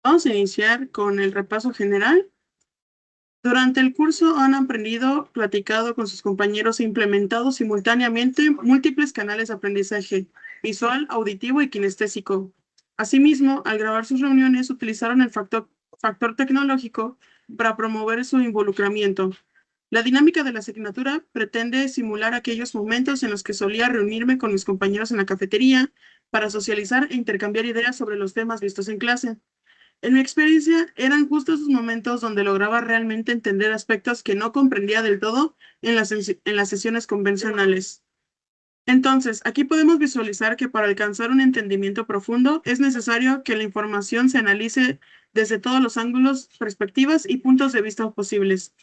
Vamos a iniciar con el repaso general. Durante el curso han aprendido, platicado con sus compañeros e implementado simultáneamente múltiples canales de aprendizaje visual, auditivo y kinestésico. Asimismo, al grabar sus reuniones, utilizaron el factor tecnológico para promover su involucramiento. La dinámica de la asignatura pretende simular aquellos momentos en los que solía reunirme con mis compañeros en la cafetería para socializar e intercambiar ideas sobre los temas vistos en clase. En mi experiencia, eran justo esos momentos donde lograba realmente entender aspectos que no comprendía del todo en las sesiones convencionales. Entonces, aquí podemos visualizar que para alcanzar un entendimiento profundo es necesario que la información se analice desde todos los ángulos, perspectivas y puntos de vista posibles.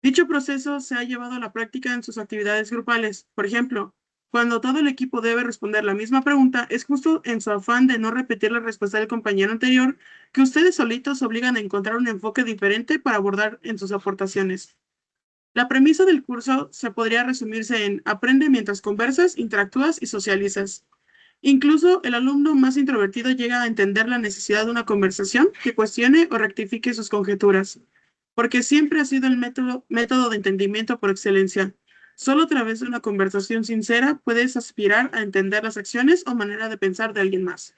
Dicho proceso se ha llevado a la práctica en sus actividades grupales. Por ejemplo, cuando todo el equipo debe responder la misma pregunta, es justo en su afán de no repetir la respuesta del compañero anterior que ustedes solitos obligan a encontrar un enfoque diferente para abordar en sus aportaciones. La premisa del curso se podría resumirse en aprende mientras conversas, interactúas y socializas. Incluso el alumno más introvertido llega a entender la necesidad de una conversación que cuestione o rectifique sus conjeturas, porque siempre ha sido el método de entendimiento por excelencia. Solo a través de una conversación sincera puedes aspirar a entender las acciones o manera de pensar de alguien más.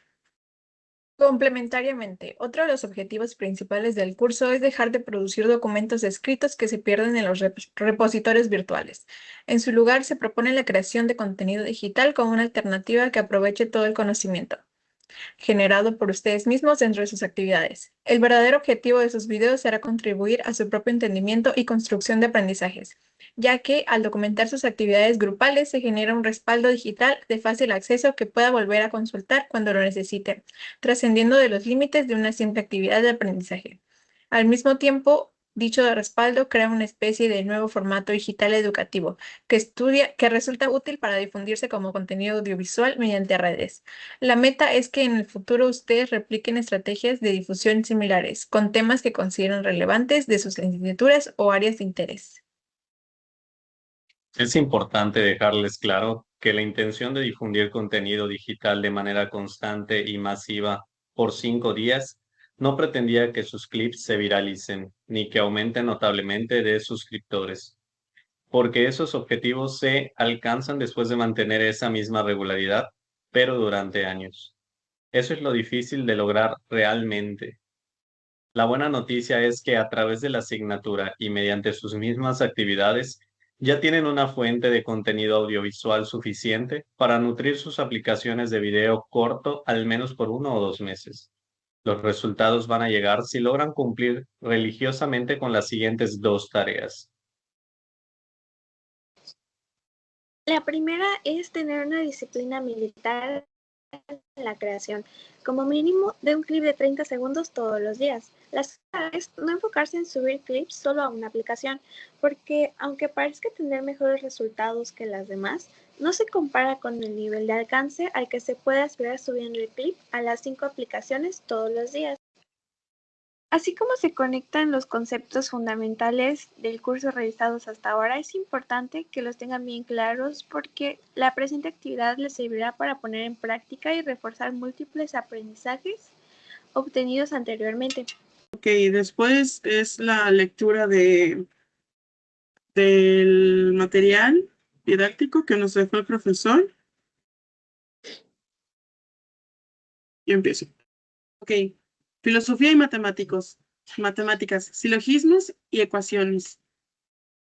Complementariamente, otro de los objetivos principales del curso es dejar de producir documentos escritos que se pierden en los repositorios virtuales. En su lugar, se propone la creación de contenido digital como una alternativa que aproveche todo el conocimiento generado por ustedes mismos dentro de sus actividades. El verdadero objetivo de sus videos será contribuir a su propio entendimiento y construcción de aprendizajes, ya que al documentar sus actividades grupales se genera un respaldo digital de fácil acceso que pueda volver a consultar cuando lo necesite, trascendiendo de los límites de una simple actividad de aprendizaje. Al mismo tiempo, dicho respaldo crea una especie de nuevo formato digital educativo que resulta útil para difundirse como contenido audiovisual mediante redes. La meta es que en el futuro ustedes repliquen estrategias de difusión similares, con temas que consideren relevantes de sus licenciaturas o áreas de interés. Es importante dejarles claro que la intención de difundir contenido digital de manera constante y masiva por 5 días no pretendía que sus clips se viralicen ni que aumenten notablemente de suscriptores, porque esos objetivos se alcanzan después de mantener esa misma regularidad, pero durante años. Eso es lo difícil de lograr realmente. La buena noticia es que a través de la asignatura y mediante sus mismas actividades ya tienen una fuente de contenido audiovisual suficiente para nutrir sus aplicaciones de video corto al menos por 1 o 2 meses. Los resultados van a llegar si logran cumplir religiosamente con las siguientes 2 tareas. La primera es tener una disciplina militar en la creación, como mínimo de un clip de 30 segundos todos los días. La segunda es no enfocarse en subir clips solo a una aplicación, porque aunque parezca tener mejores resultados que las demás, no se compara con el nivel de alcance al que se puede aspirar subiendo el clip a las 5 aplicaciones todos los días. Así como se conectan los conceptos fundamentales del curso realizados hasta ahora, es importante que los tengan bien claros porque la presente actividad les servirá para poner en práctica y reforzar múltiples aprendizajes obtenidos anteriormente. Ok, después es la lectura del material didáctico que nos dejó el profesor. Y empiezo. Ok, filosofía y matemáticas, silogismos y ecuaciones.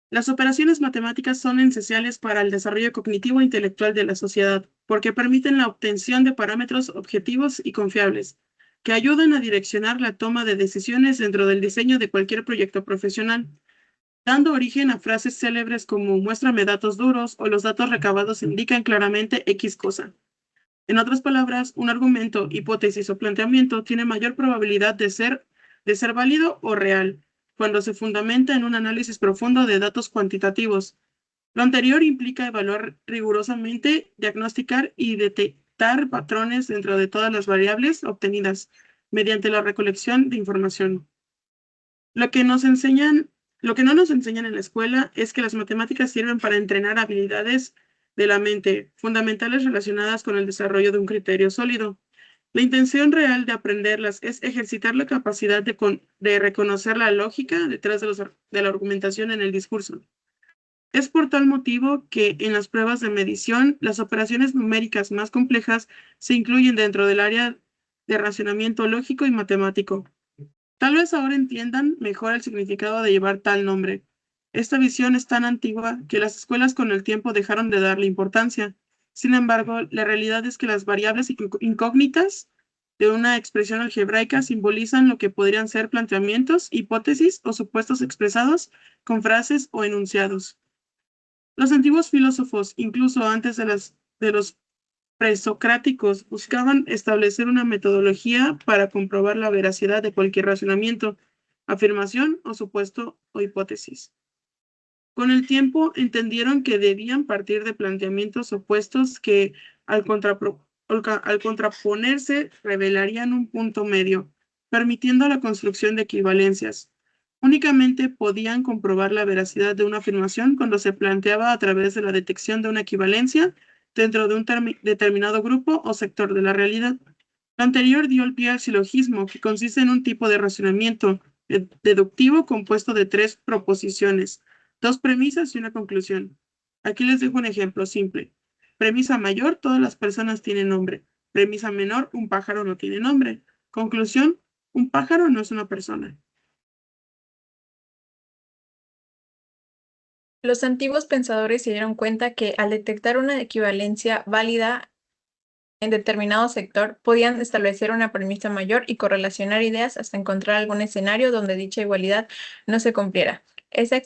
Las operaciones matemáticas son esenciales para el desarrollo cognitivo e intelectual de la sociedad, porque permiten la obtención de parámetros objetivos y confiables, que ayudan a direccionar la toma de decisiones dentro del diseño de cualquier proyecto profesional, dando origen a frases célebres como muéstrame datos duros o los datos recabados indican claramente X cosa. En otras palabras, un argumento, hipótesis o planteamiento tiene mayor probabilidad de ser válido o real cuando se fundamenta en un análisis profundo de datos cuantitativos. Lo anterior implica evaluar rigurosamente, diagnosticar y detectar patrones dentro de todas las variables obtenidas mediante la recolección de información. Lo que no nos enseñan en la escuela es que las matemáticas sirven para entrenar habilidades de la mente, fundamentales relacionadas con el desarrollo de un criterio sólido. La intención real de aprenderlas es ejercitar la capacidad de reconocer la lógica detrás de la argumentación en el discurso. Es por tal motivo que en las pruebas de medición, las operaciones numéricas más complejas se incluyen dentro del área de racionamiento lógico y matemático. Tal vez ahora entiendan mejor el significado de llevar tal nombre. Esta visión es tan antigua que las escuelas con el tiempo dejaron de darle importancia. Sin embargo, la realidad es que las variables incógnitas de una expresión algebraica simbolizan lo que podrían ser planteamientos, hipótesis o supuestos expresados con frases o enunciados. Los antiguos filósofos, incluso antes de los presocráticos, buscaban establecer una metodología para comprobar la veracidad de cualquier razonamiento, afirmación o supuesto o hipótesis. Con el tiempo entendieron que debían partir de planteamientos opuestos que, al contraponerse, revelarían un punto medio, permitiendo la construcción de equivalencias. Únicamente podían comprobar la veracidad de una afirmación cuando se planteaba a través de la detección de una equivalencia dentro de un determinado grupo o sector de la realidad. Lo anterior dio el pie al silogismo, que consiste en un tipo de razonamiento deductivo compuesto de 3 proposiciones, 2 premisas y una conclusión. Aquí les dejo un ejemplo simple. Premisa mayor, todas las personas tienen nombre. Premisa menor, un pájaro no tiene nombre. Conclusión, un pájaro no es una persona. Los antiguos pensadores se dieron cuenta que al detectar una equivalencia válida en determinado sector, podían establecer una premisa mayor y correlacionar ideas hasta encontrar algún escenario donde dicha igualdad no se cumpliera. Esa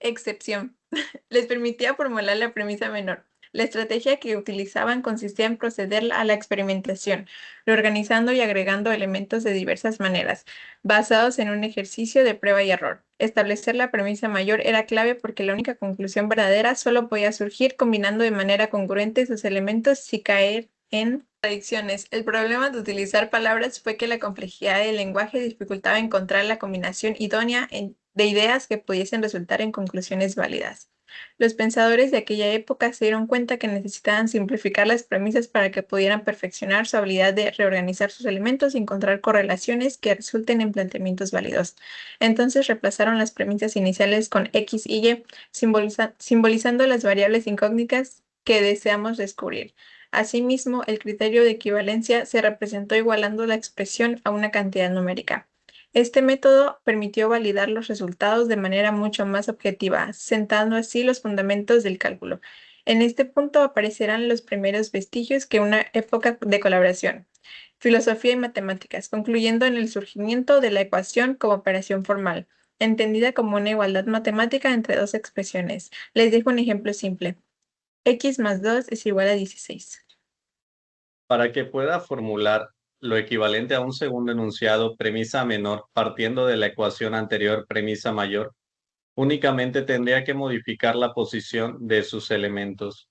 excepción les permitía formular la premisa menor. La estrategia que utilizaban consistía en proceder a la experimentación, reorganizando y agregando elementos de diversas maneras, basados en un ejercicio de prueba y error. Establecer la premisa mayor era clave porque la única conclusión verdadera solo podía surgir combinando de manera congruente sus elementos sin caer en contradicciones. El problema de utilizar palabras fue que la complejidad del lenguaje dificultaba encontrar la combinación idónea de ideas que pudiesen resultar en conclusiones válidas. Los pensadores de aquella época se dieron cuenta que necesitaban simplificar las premisas para que pudieran perfeccionar su habilidad de reorganizar sus elementos y encontrar correlaciones que resulten en planteamientos válidos. Entonces reemplazaron las premisas iniciales con X y Y, simbolizando las variables incógnitas que deseamos descubrir. Asimismo, el criterio de equivalencia se representó igualando la expresión a una cantidad numérica. Este método permitió validar los resultados de manera mucho más objetiva, sentando así los fundamentos del cálculo. En este punto aparecerán los primeros vestigios de una época de colaboración, filosofía y matemáticas, concluyendo en el surgimiento de la ecuación como operación formal, entendida como una igualdad matemática entre dos expresiones. Les dejo un ejemplo simple. X más 2 es igual a 16. Para que pueda formular lo equivalente a un segundo enunciado, premisa menor, partiendo de la ecuación anterior, premisa mayor, únicamente tendría que modificar la posición de sus elementos.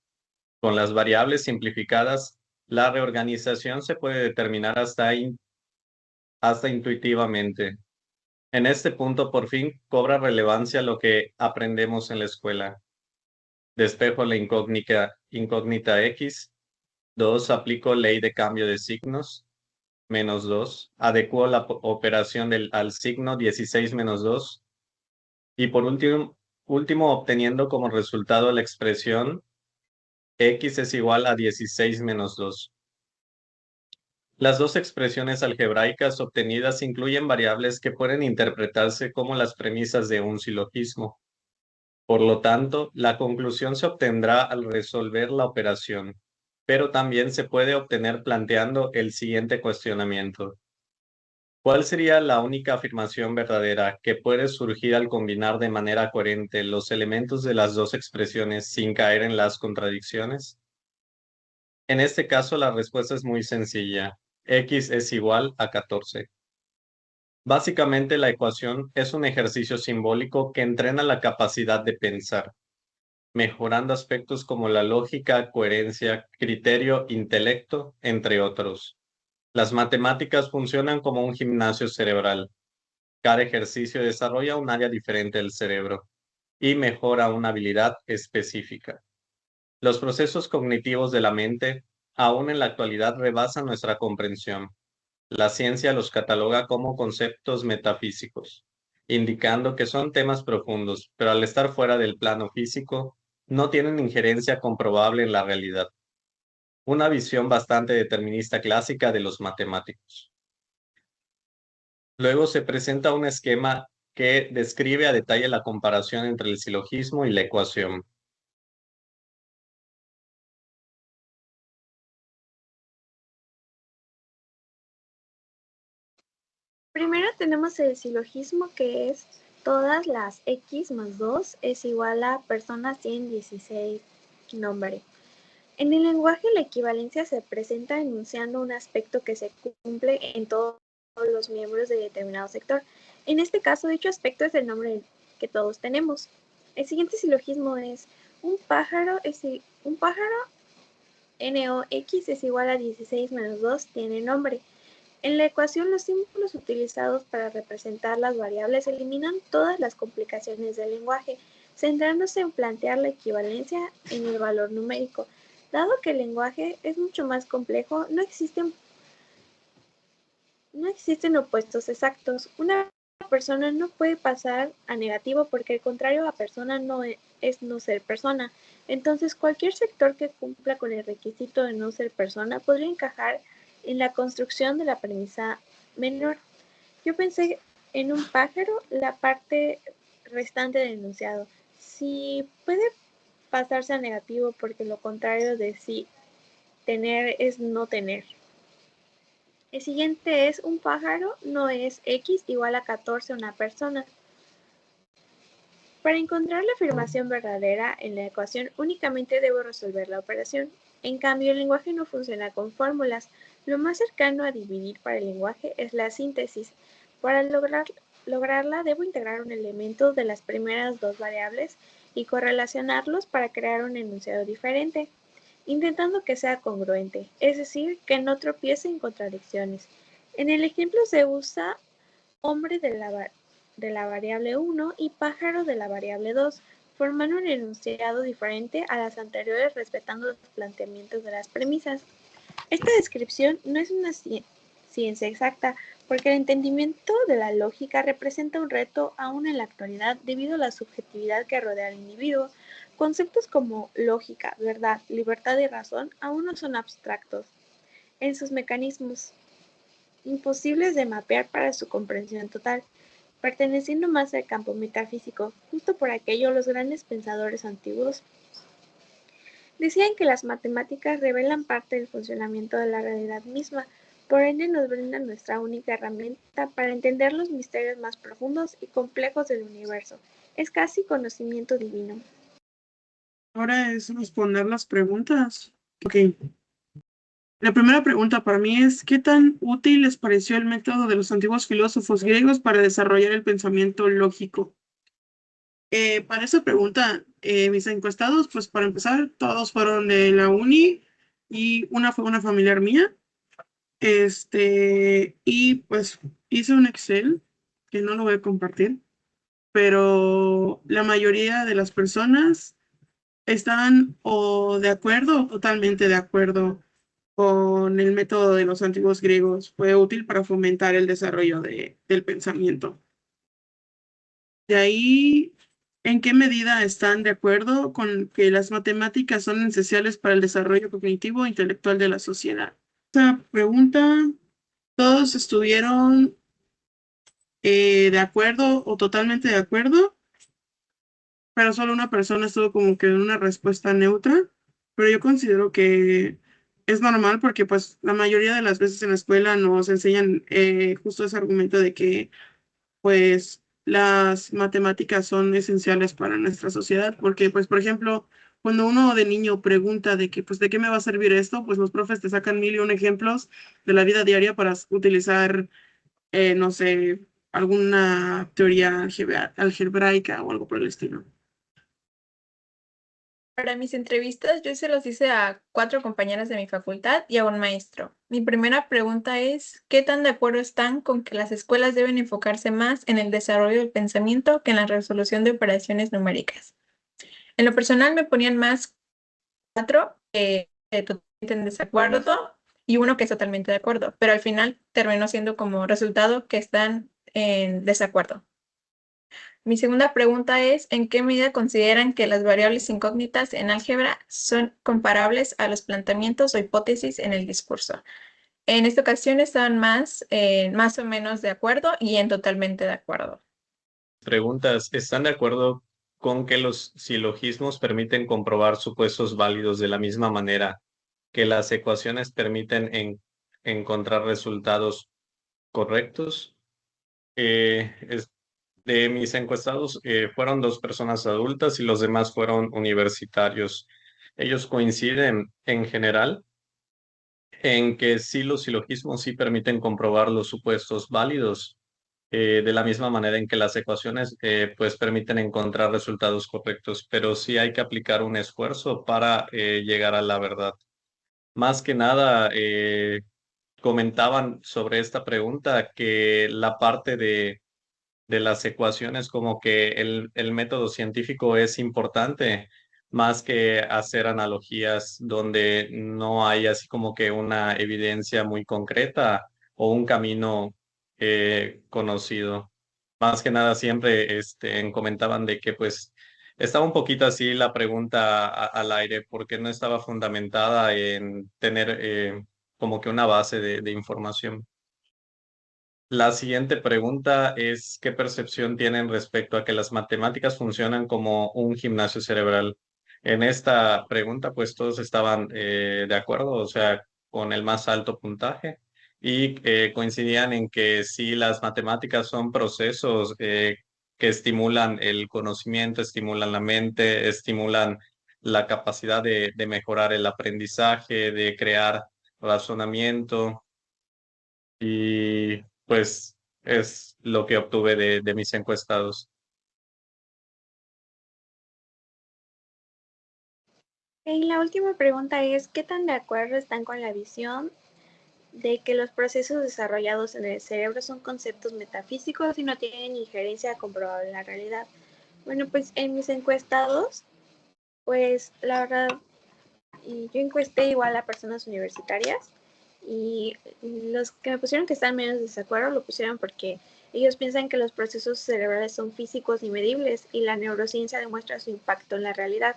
Con las variables simplificadas, la reorganización se puede determinar hasta intuitivamente. En este punto, por fin, cobra relevancia lo que aprendemos en la escuela. Despejo la incógnita X. 2. Aplico ley de cambio de signos. Menos 2. Adecuo la operación al signo 16 menos 2. Y por último, obteniendo como resultado la expresión X es igual a 16 menos 2. Las dos expresiones algebraicas obtenidas incluyen variables que pueden interpretarse como las premisas de un silogismo. Por lo tanto, la conclusión se obtendrá al resolver la operación, pero también se puede obtener planteando el siguiente cuestionamiento. ¿Cuál sería la única afirmación verdadera que puede surgir al combinar de manera coherente los elementos de las dos expresiones sin caer en las contradicciones? En este caso, la respuesta es muy sencilla. X es igual a 14. Básicamente, la ecuación es un ejercicio simbólico que entrena la capacidad de pensar, mejorando aspectos como la lógica, coherencia, criterio, intelecto, entre otros. Las matemáticas funcionan como un gimnasio cerebral. Cada ejercicio desarrolla un área diferente del cerebro y mejora una habilidad específica. Los procesos cognitivos de la mente, aún en la actualidad, rebasan nuestra comprensión. La ciencia los cataloga como conceptos metafísicos, indicando que son temas profundos, pero al estar fuera del plano físico, no tienen injerencia comprobable en la realidad. Una visión bastante determinista clásica de los matemáticos. Luego se presenta un esquema que describe a detalle la comparación entre el silogismo y la ecuación. Primero tenemos el silogismo, que es todas las x más 2 es igual a persona 116 nombre. En el lenguaje, la equivalencia se presenta enunciando un aspecto que se cumple en todos los miembros de determinado sector. En este caso, dicho aspecto es el nombre que todos tenemos. El siguiente silogismo es un pájaro NOx es igual a 16 menos 2 tiene nombre. En la ecuación, los símbolos utilizados para representar las variables eliminan todas las complicaciones del lenguaje, centrándose en plantear la equivalencia en el valor numérico. Dado que el lenguaje es mucho más complejo, no existen opuestos exactos. Una persona no puede pasar a negativo porque el contrario a persona no es no ser persona. Entonces, cualquier sector que cumpla con el requisito de no ser persona podría encajar en la construcción de la premisa menor. Yo pensé en un pájaro, la parte restante del enunciado. Si puede pasarse a negativo porque lo contrario de sí tener es no tener. El siguiente es un pájaro no es x igual a 14 una persona. Para encontrar la afirmación verdadera en la ecuación únicamente debo resolver la operación. En cambio, el lenguaje no funciona con fórmulas. Lo más cercano a dividir para el lenguaje es la síntesis. Para lograrla debo integrar un elemento de las primeras dos variables y correlacionarlos para crear un enunciado diferente, intentando que sea congruente, es decir, que no tropiece en contradicciones. En el ejemplo se usa hombre de la variable 1 y pájaro de la variable 2, formando un enunciado diferente a las anteriores respetando los planteamientos de las premisas. Esta descripción no es una ciencia exacta, porque el entendimiento de la lógica representa un reto aún en la actualidad debido a la subjetividad que rodea al individuo. Conceptos como lógica, verdad, libertad y razón aún no son abstractos en sus mecanismos, imposibles de mapear para su comprensión total, perteneciendo más al campo metafísico. Justo por aquello, los grandes pensadores antiguos decían que las matemáticas revelan parte del funcionamiento de la realidad misma, por ende nos brindan nuestra única herramienta para entender los misterios más profundos y complejos del universo. Es casi conocimiento divino. Ahora es responder las preguntas. Ok. La primera pregunta para mí es, ¿qué tan útil les pareció el método de los antiguos filósofos griegos para desarrollar el pensamiento lógico? Para esa pregunta, mis encuestados, pues para empezar, todos fueron de la uni y una fue una familiar mía. Y pues hice un Excel que no lo voy a compartir, pero la mayoría de las personas están o de acuerdo o totalmente de acuerdo con el método de los antiguos griegos. Fue útil para fomentar el desarrollo del pensamiento. De ahí, ¿en qué medida están de acuerdo con que las matemáticas son esenciales para el desarrollo cognitivo e intelectual de la sociedad? Esa pregunta, todos estuvieron de acuerdo o totalmente de acuerdo, pero solo una persona estuvo como que en una respuesta neutra, pero yo considero que es normal porque pues la mayoría de las veces en la escuela nos enseñan justo ese argumento de que pues las matemáticas son esenciales para nuestra sociedad, porque pues por ejemplo, cuando uno de niño pregunta de que pues de qué me va a servir esto, pues los profes te sacan mil y un ejemplos de la vida diaria para utilizar, no sé, alguna teoría algebraica o algo por el estilo. Para mis entrevistas, yo se los hice a 4 compañeras de mi facultad y a un maestro. Mi primera pregunta es, ¿qué tan de acuerdo están con que las escuelas deben enfocarse más en el desarrollo del pensamiento que en la resolución de operaciones numéricas? En lo personal me ponían más 4 totalmente en desacuerdo y uno que es totalmente de acuerdo, pero al final terminó siendo como resultado que están en desacuerdo. Mi segunda pregunta es, ¿en qué medida consideran que las variables incógnitas en álgebra son comparables a los planteamientos o hipótesis en el discurso? En esta ocasión estaban más o menos de acuerdo y en totalmente de acuerdo. Preguntas, ¿están de acuerdo con que los silogismos permiten comprobar supuestos válidos de la misma manera que las ecuaciones permiten encontrar resultados correctos? De mis encuestados fueron 2 personas adultas y los demás fueron universitarios. Ellos coinciden en general en que sí los silogismos sí permiten comprobar los supuestos válidos, de la misma manera en que las ecuaciones pues permiten encontrar resultados correctos, pero sí hay que aplicar un esfuerzo para llegar a la verdad. Más que nada, comentaban sobre esta pregunta que la parte de las ecuaciones, como que el método científico es importante, más que hacer analogías donde no hay así como que una evidencia muy concreta o un camino conocido. Más que nada siempre comentaban de que pues estaba un poquito así la pregunta al aire porque no estaba fundamentada en tener como que una base de información. La siguiente pregunta es, ¿qué percepción tienen respecto a que las matemáticas funcionan como un gimnasio cerebral? En esta pregunta, pues todos estaban de acuerdo, o sea, con el más alto puntaje, y coincidían en que sí, las matemáticas son procesos que estimulan el conocimiento, estimulan la mente, estimulan la capacidad de mejorar el aprendizaje, de crear razonamiento. Y pues es lo que obtuve de mis encuestados. Y la última pregunta es, ¿qué tan de acuerdo están con la visión de que los procesos desarrollados en el cerebro son conceptos metafísicos y no tienen injerencia comprobable en la realidad? Bueno, pues en mis encuestados, pues la verdad, yo encuesté igual a personas universitarias y los que me pusieron que están menos de desacuerdo lo pusieron porque ellos piensan que los procesos cerebrales son físicos y medibles y la neurociencia demuestra su impacto en la realidad.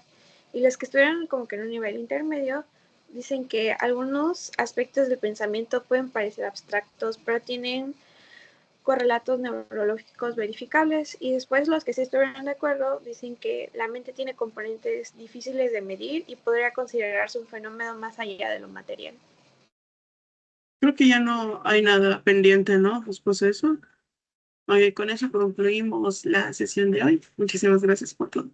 Y los que estuvieron como que en un nivel intermedio dicen que algunos aspectos del pensamiento pueden parecer abstractos, pero tienen correlatos neurológicos verificables. Y después los que sí estuvieron de acuerdo dicen que la mente tiene componentes difíciles de medir y podría considerarse un fenómeno más allá de lo material. Creo que ya no hay nada pendiente, ¿no? Después de eso. Con eso concluimos la sesión de hoy. Muchísimas gracias por todo.